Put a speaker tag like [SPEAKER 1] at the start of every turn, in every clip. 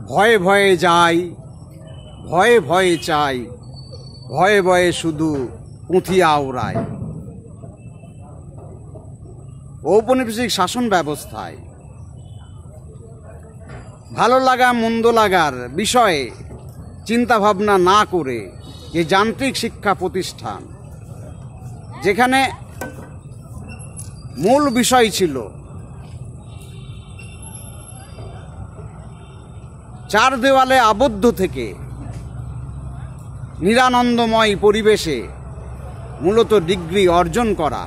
[SPEAKER 1] ভয়ে ভয়ে যাই, ভয়ে ভয়ে চাই, ভয়ে ভয়ে শুধু পুঁথি আওড়ায়। ঔপনিবেশিক শাসন ব্যবস্থায় ভালো লাগা মন্দ লাগার বিষয়ে চিন্তা ভাবনা না করে যে যান্ত্রিক শিক্ষা প্রতিষ্ঠান, যেখানে মূল বিষয় ছিল চার দেওয়ালে আবদ্ধ থেকে নিরানন্দময় পরিবেশে মূলত ডিগ্রি অর্জন করা,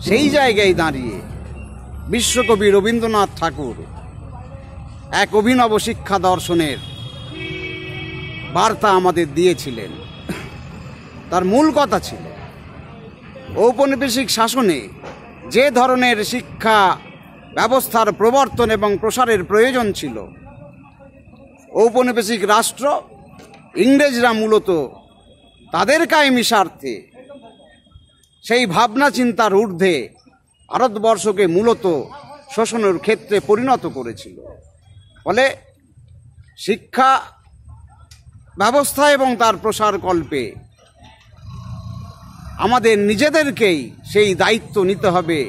[SPEAKER 1] সেই জায়গায় দাঁড়িয়ে বিশ্বকবি রবীন্দ্রনাথ ঠাকুর এক অভিনব শিক্ষা দর্শনের বার্তা আমাদের দিয়েছিলেন। তার মূল কথা ছিল ঔপনিবেশিক শাসনে যে ধরনের শিক্ষা ব্যবস্থার প্রবর্তন এবং প্রসারের প্রয়োজন ছিল, ঔপনিবেশিক রাষ্ট্র ইংরেজরা মূলত তাদের কায়েমি স্বার্থে সেই ভাবনা চিন্তার ঊর্ধ্বে ভারতবর্ষকে মূলত শোষণের ক্ষেত্রে পরিণত করেছিল। ফলে শিক্ষা ব্যবস্থা এবং তার প্রসার কল্পে আমাদের নিজেদেরকেই সেই দায়িত্ব নিতে হবে,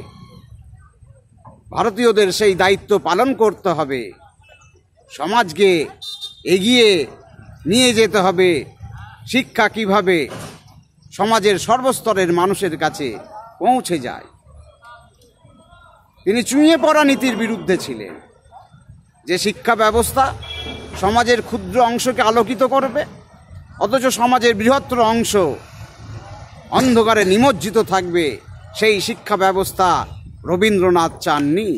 [SPEAKER 1] ভারতীয়দের সেই দায়িত্ব পালন করতে হবে, সমাজকে এগিয়ে নিয়ে যেতে হবে। শিক্ষা কিভাবে সমাজের সর্বস্তরের মানুষের কাছে পৌঁছে যায়। তিনি চুঁয়ে পড়া নীতির বিরুদ্ধে ছিলেন, যে শিক্ষা ব্যবস্থা সমাজের ক্ষুদ্র অংশকে আলোকিত করবে অথচ সমাজের বৃহত্তর অংশ অন্ধকারে নিমজ্জিত থাকবে, সেই শিক্ষা ব্যবস্থা রবীন্দ্রনাথ চাননি।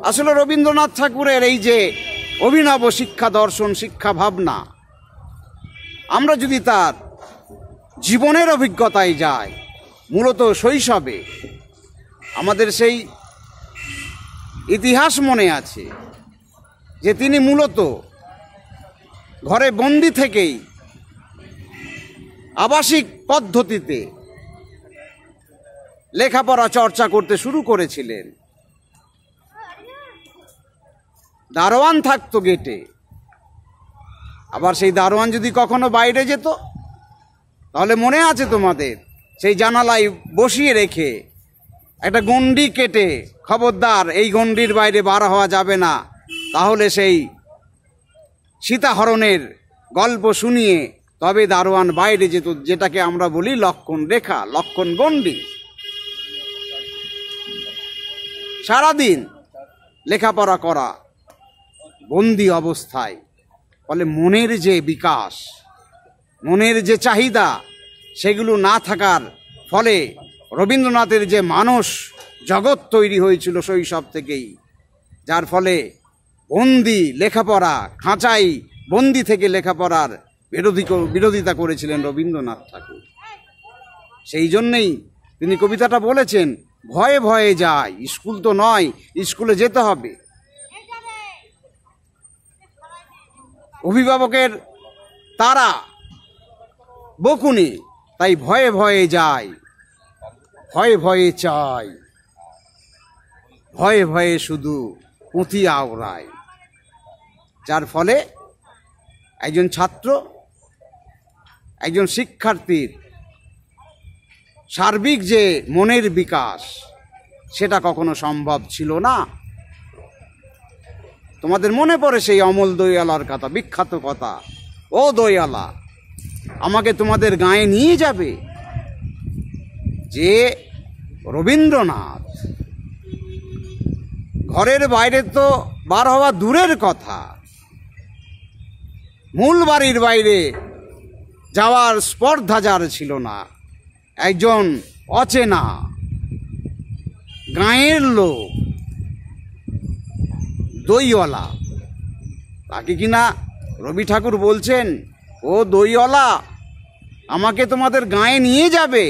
[SPEAKER 1] আসলে রবীন্দ্রনাথ ঠাকুরের এই যে অভিনব শিক্ষা দর্শন, শিক্ষা ভাবনা, আমরা যদি তার জীবনের অভিজ্ঞতায় যাই, মূলত শৈশবে আমাদের সেই ইতিহাস মনে আছে যে তিনি মূলত ঘরে বন্দি থেকেই আবাসিক পদ্ধতিতে লেখাপড়া চর্চা করতে শুরু করেছিলেন। দারোয়ান থাকতো গেটে, আবার সেই দারোয়ান যদি কখনো বাইরে যেত, তাহলে মনে আছে তোমাদের, সেই জানালায় বসিয়ে রেখে একটা গণ্ডি কেটে, খবরদার এই গণ্ডির বাইরে বার হওয়া যাবে না, তাহলে সেই সীতাহরণের গল্প শুনিয়ে তবে দারোয়ান বাইরে যেত, যেটাকে আমরা বলি লক্ষণ রেখা, লক্ষণ গণ্ডি। সারাদিন লেখাপড়া করা বন্দি অবস্থায়, ফলে মনের যে বিকাশ, মনের যে চাহিদা, সেগুলো না থাকার ফলে রবীন্দ্রনাথের যে মানস জগৎ তৈরি হয়েছিল শৈশব থেকেই, যার ফলে বন্দি লেখাপড়া, খাঁচাই বন্দি থেকে লেখাপড়ার বিরোধিতা করেছিলেন রবীন্দ্রনাথ ঠাকুর। সেই জন্যেই তিনি কবিতাটা বলেছেন, ভয়ে ভয়ে যাই, স্কুল তো নয়, স্কুলে যেতে হবে। অভিভাবকের তারা বকুনি, তাই ভয়ে ভয়ে যাই, ভয়ে ভয়ে চাই, ভয়ে ভয়ে শুধু পুঁথি আওড়ায়। যার ফলে একজন ছাত্র, একজন শিক্ষার্থীর সার্বিক যে মনের বিকাশ, সেটা কখনো সম্ভব ছিল না। তোমাদের মনে পড়ে সেই অমল দইয়ালার কথা, বিখ্যাত কথা, ও দইয়ালা আমাকে তোমাদের গাঁয়ে নিয়ে যাবে। যে রবীন্দ্রনাথ ঘরের বাইরে তো বার হওয়া দূরের কথা, মূল বাড়ির বাইরে যাওয়ার স্পর্ধা যার ছিল না, একজন অচেনা গাঁয়ের লোক দইওয়ালা, তাকে কিনা রবি ঠাকুর বলছেন, ও দইওয়ালা আমাকে তোমাদের গাঁয়ে নিয়ে যাবে।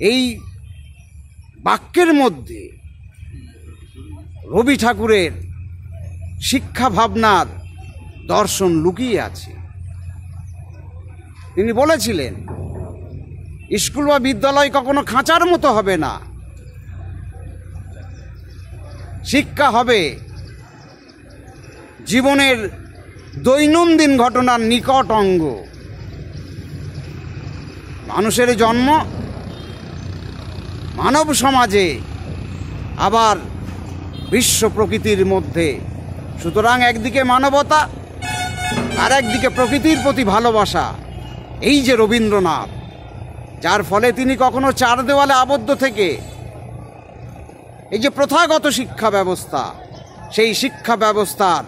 [SPEAKER 1] এই বাক্যের মধ্যে রবি ঠাকুরের শিক্ষা ভাবনার দর্শন লুকিয়ে আছে। তিনি বলেছিলেন, স্কুল বা বিদ্যালয় কখনো খাঁচার মতো হবে না, শিক্ষা হবে জীবনের দৈনন্দিন ঘটনার নিকট অঙ্গ। মানুষের জন্ম মানব সমাজে, আবার বিশ্ব প্রকৃতির মধ্যে। সুতরাং একদিকে মানবতা আর একদিকে প্রকৃতির প্রতি ভালোবাসা। এই যে রবীন্দ্রনাথ, যার ফলে তিনি কখনো চার দেওয়ালে আবদ্ধ থেকে এই যে প্রথাগত শিক্ষা ব্যবস্থা, সেই শিক্ষা ব্যবস্থার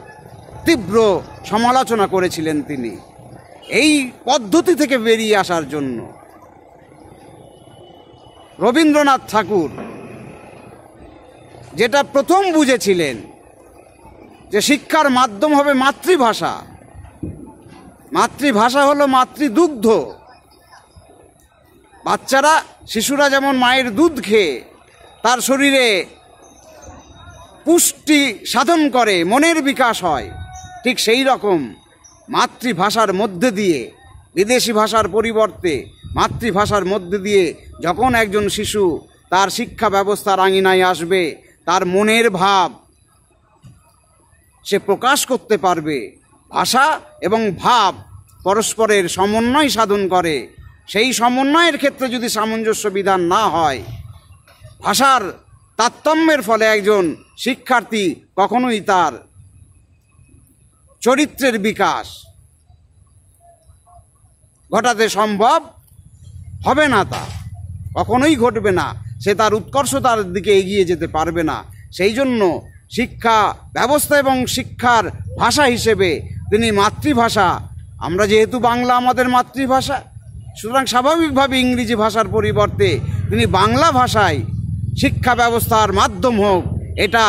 [SPEAKER 1] তীব্র সমালোচনা করেছিলেন তিনি এই পদ্ধতি থেকে বেরিয়ে আসার জন্য। রবীন্দ্রনাথ ঠাকুর যেটা প্রথম বুঝেছিলেন যে শিক্ষার মাধ্যম হবে মাতৃভাষা। মাতৃভাষা হলো মাতৃদুগ্ধ। বাচ্চারা, শিশুরা যেমন মায়ের দুধ খেয়ে তার শরীরে পুষ্টি সাধন করে, মনের বিকাশ হয়, ঠিক সেই রকম মাতৃভাষার মধ্যে দিয়ে, বিদেশি ভাষার পরিবর্তে মাতৃভাষার মধ্যে দিয়ে যখন একজন শিশু তার শিক্ষা ব্যবস্থার আঙিনায় আসবে, তার মনের ভাব সে প্রকাশ করতে পারবে। ভাষা এবং ভাব পরস্পরের সমন্বয় সাধন করে। সেই সমন্বয়ের ক্ষেত্রে যদি সামঞ্জস্য বিধান না হয়, ভাষার তারতম্যের ফলে একজন শিক্ষার্থী কখনোই তার চরিত্রের বিকাশ ঘটাতে সম্ভব হবে না, তা কখনোই ঘটবে না। সে তার উৎকর্ষতার দিকে এগিয়ে যেতে পারবে না। সেই জন্য শিক্ষা ব্যবস্থা এবং শিক্ষার ভাষা হিসেবে তিনি মাতৃভাষা, আমরা যেহেতু বাংলা আমাদের মাতৃভাষা, সুতরাং স্বাভাবিকভাবে ইংরেজি ভাষার পরিবর্তে তিনি বাংলা ভাষায় শিক্ষা ব্যবস্থার মাধ্যম হোক, এটা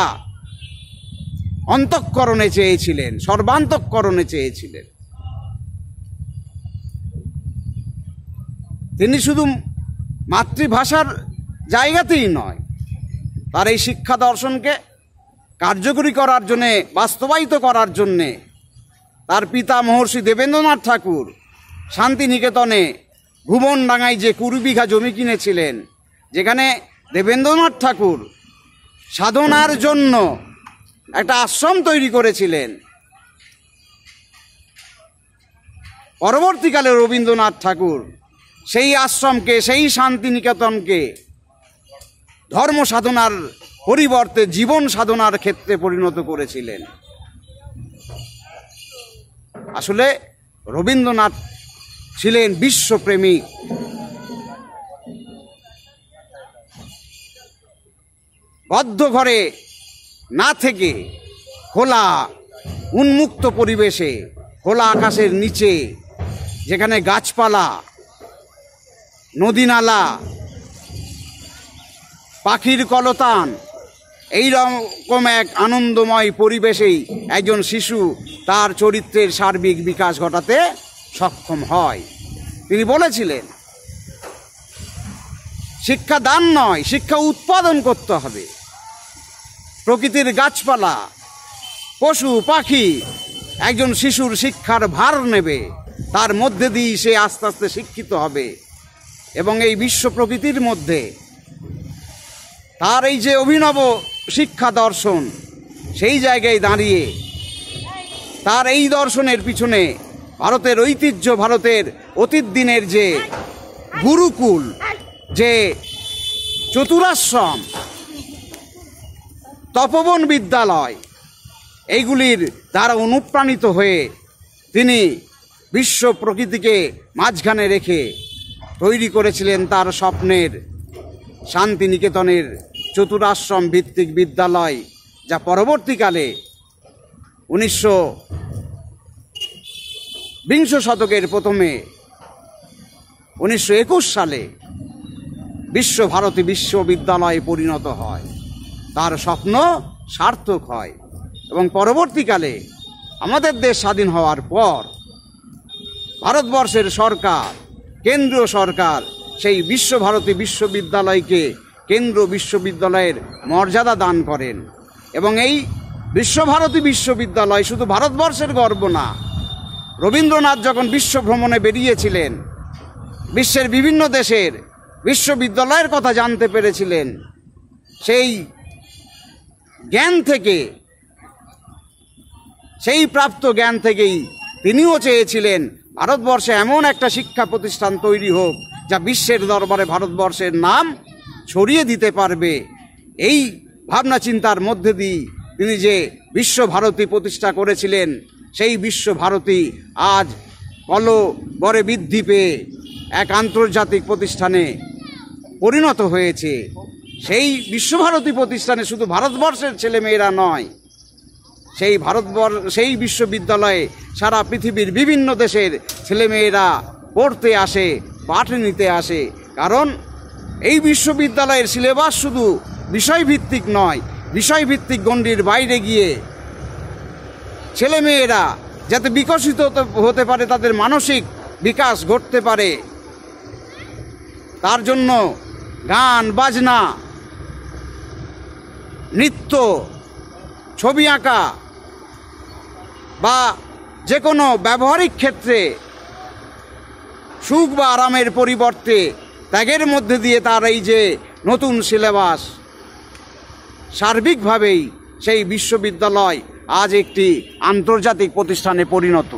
[SPEAKER 1] অন্তঃকরণে চেয়েছিলেন, সর্বান্তঃকরণে চেয়েছিলেন। তিনি শুধু মাতৃভাষার জায়গাতেই নয়, তার এই শিক্ষা দর্শনকে কার্যকরী করার জন্যে, বাস্তবায়িত করার জন্যে তার পিতা মহর্ষি দেবেন্দ্রনাথ ঠাকুর শান্তিনিকেতনে ভুবনডাঙ্গায় যে 20 বিঘা জমি কিনেছিলেন, যেখানে দেবেন্দ্রনাথ ঠাকুর সাধনার জন্য একটা আশ্রম তৈরি করেছিলেন। পরবর্তীকালে রবীন্দ্রনাথ ঠাকুর সেই আশ্রমকে, সেই শান্তিনিকেতনকে ধর্ম সাধনার পরিবর্তে জীবন সাধনার ক্ষেত্রে পরিণত করেছিলেন। আসলে রবীন্দ্রনাথ ছিলেন বিশ্বপ্রেমিক। বদ্ধ ঘরে না থেকে খোলা উন্মুক্ত পরিবেশে, খোলা আকাশের নিচে, যেখানে গাছপালা, নদী নালা, পাখির কলতান, এই রকম এক আনন্দময় পরিবেশেই একজন শিশু তার চরিত্রের সার্বিক বিকাশ ঘটাতে সক্ষম হয়। তিনি বলেছিলেন, শিক্ষা দান নয়, শিক্ষা উৎপাদন করতে হবে। প্রকৃতির গাছপালা, পশু পাখি একজন শিশুর শিক্ষার ভার নেবে, তার মধ্যে দিয়ে সে আস্তে আস্তে শিক্ষিত হবে এবং এই বিশ্ব প্রকৃতির মধ্যে তার এই যে অভিনব শিক্ষা দর্শন, সেই জায়গায় দাঁড়িয়ে তার এই দর্শনের পিছনে ভারতের ঐতিহ্য, ভারতের অতীত দিনের যে গুরুকুল, যে চতুরাশ্রম, তপবন বিদ্যালয়, এইগুলির দ্বারা অনুপ্রাণিত হয়ে তিনি বিশ্ব প্রকৃতিকে মাঝখানে রেখে তৈরি করেছিলেন তার স্বপ্নের শান্তিনিকেতনের চতুরাশ্রম ভিত্তিক বিদ্যালয়, যা পরবর্তীকালে 1920 শতকের প্রথমে 1921 সালে বিশ্বভারতী বিশ্ববিদ্যালয়ে পরিণত হয়। তার স্বপ্ন সার্থক হয় এবং পরবর্তীকালে আমাদের দেশ স্বাধীন হওয়ার পর ভারতবর্ষের সরকার, কেন্দ্রীয় সরকার সেই বিশ্বভারতী বিশ্ববিদ্যালয়কে কেন্দ্র বিশ্ববিদ্যালয়ের মর্যাদা দান করেন এবং এই বিশ্বভারতী বিশ্ববিদ্যালয় শুধু ভারতবর্ষের গর্ব না। রবীন্দ্রনাথ যখন বিশ্ব ভ্রমণে বেরিয়েছিলেন, বিশ্বের বিভিন্ন দেশের বিশ্ববিদ্যালয়ের কথা জানতে পেরেছিলেন, সেই জ্ঞান থেকে, সেই প্রাপ্ত জ্ঞান থেকেই তিনিও চেয়েছিলেন ভারতবর্ষে এমন একটা শিক্ষা প্রতিষ্ঠান তৈরি হোক যা বিশ্বের দরবারে ভারতবর্ষের নাম ছড়িয়ে দিতে পারবে। এই ভাবনা চিন্তার মধ্যে দিয়ে তিনি যে বিশ্বভারতী প্রতিষ্ঠা করেছিলেন, সেই বিশ্বভারতী আজ বড় বৃদ্ধি পেয়ে এক আন্তর্জাতিক প্রতিষ্ঠানে পরিণত হয়েছে। সেই বিশ্বভারতী প্রতিষ্ঠানে শুধু ভারতবর্ষের ছেলেমেয়েরা নয়, সেই বিশ্ববিদ্যালয়ে সারা পৃথিবীর বিভিন্ন দেশের ছেলেমেয়েরা পড়তে আসে, পাঠ নিতে আসে। কারণ এই বিশ্ববিদ্যালয়ের সিলেবাস শুধু বিষয়ভিত্তিক নয়, বিষয়ভিত্তিক গণ্ডির বাইরে গিয়ে ছেলেমেয়েরা যাতে বিকশিত হতে পারে, তাদের মানসিক বিকাশ ঘটতে পারে, তার জন্য গান বাজনা, নৃত্য, ছবি আঁকা বা যে কোনো ব্যবহারিক ক্ষেত্রে সুখ বা আরামের পরিবর্তে ত্যাগের মধ্যে দিয়ে তার এই যে নতুন সিলেবাস, সার্বিকভাবেই সেই বিশ্ববিদ্যালয় আজ একটি আন্তর্জাতিক প্রতিষ্ঠানে পরিণত।